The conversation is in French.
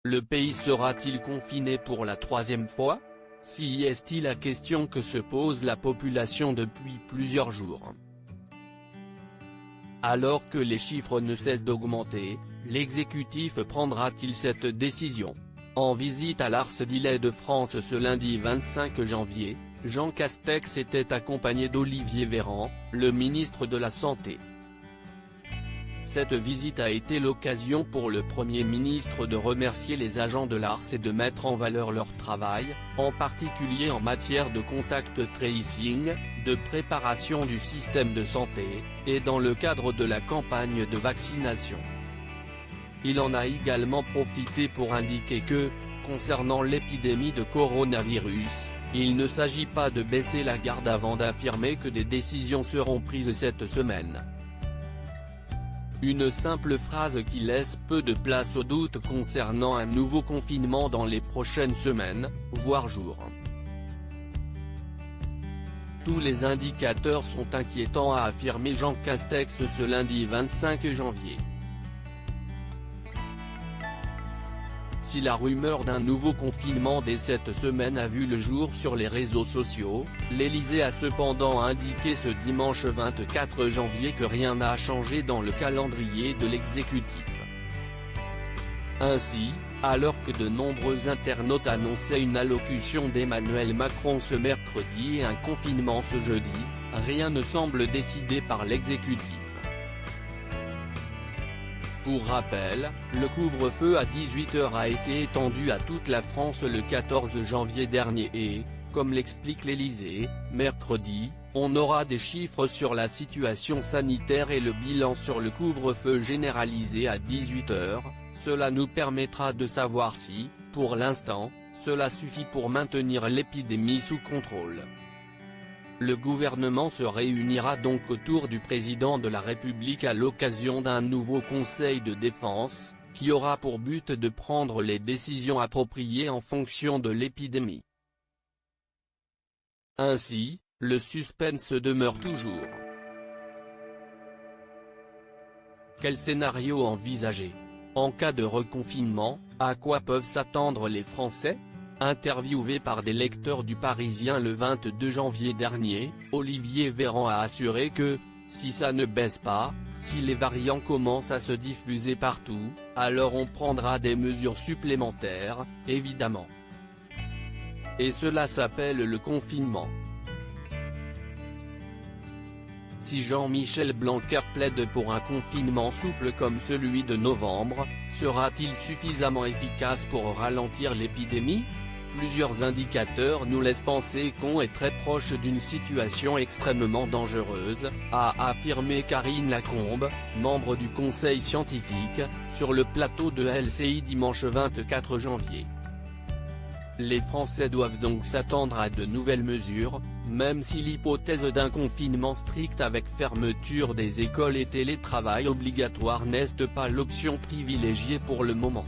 Le pays sera-t-il confiné pour la troisième fois? Si est-il la question que se pose la population depuis plusieurs jours. Alors que les chiffres ne cessent d'augmenter, l'exécutif prendra-t-il cette décision? En visite à l'Ars d'Île-de-France ce lundi 25 janvier, Jean Castex était accompagné d'Olivier Véran, le ministre de la Santé. Cette visite a été l'occasion pour le Premier ministre de remercier les agents de l'Ars et de mettre en valeur leur travail, en particulier en matière de contact tracing, de préparation du système de santé, et dans le cadre de la campagne de vaccination. Il en a également profité pour indiquer que, concernant l'épidémie de coronavirus, il ne s'agit pas de baisser la garde avant d'affirmer que des décisions seront prises cette semaine. Une simple phrase qui laisse peu de place au doute concernant un nouveau confinement dans les prochaines semaines, voire jours. Tous les indicateurs sont inquiétants, a affirmé Jean Castex ce lundi 25 janvier. Si la rumeur d'un nouveau confinement dès cette semaine a vu le jour sur les réseaux sociaux, l'Élysée a cependant indiqué ce dimanche 24 janvier que rien n'a changé dans le calendrier de l'exécutif. Ainsi, alors que de nombreux internautes annonçaient une allocution d'Emmanuel Macron ce mercredi et un confinement ce jeudi, rien ne semble décidé par l'exécutif. Pour rappel, le couvre-feu à 18h a été étendu à toute la France le 14 janvier dernier et, comme l'explique l'Élysée, mercredi, on aura des chiffres sur la situation sanitaire et le bilan sur le couvre-feu généralisé à 18h, cela nous permettra de savoir si, pour l'instant, cela suffit pour maintenir l'épidémie sous contrôle. Le gouvernement se réunira donc autour du président de la République à l'occasion d'un nouveau conseil de défense, qui aura pour but de prendre les décisions appropriées en fonction de l'épidémie. Ainsi, le suspense demeure toujours. Quel scénario envisager? En cas de reconfinement, à quoi peuvent s'attendre les Français? Interviewé par des lecteurs du Parisien le 22 janvier dernier, Olivier Véran a assuré que, si ça ne baisse pas, si les variants commencent à se diffuser partout, alors on prendra des mesures supplémentaires, évidemment. Et cela s'appelle le confinement. Si Jean-Michel Blanquer plaide pour un confinement souple comme celui de novembre, sera-t-il suffisamment efficace pour ralentir l'épidémie? Plusieurs indicateurs nous laissent penser qu'on est très proche d'une situation extrêmement dangereuse, a affirmé Karine Lacombe, membre du conseil scientifique, sur le plateau de LCI dimanche 24 janvier. Les Français doivent donc s'attendre à de nouvelles mesures, même si l'hypothèse d'un confinement strict avec fermeture des écoles et télétravail obligatoire n'est pas l'option privilégiée pour le moment.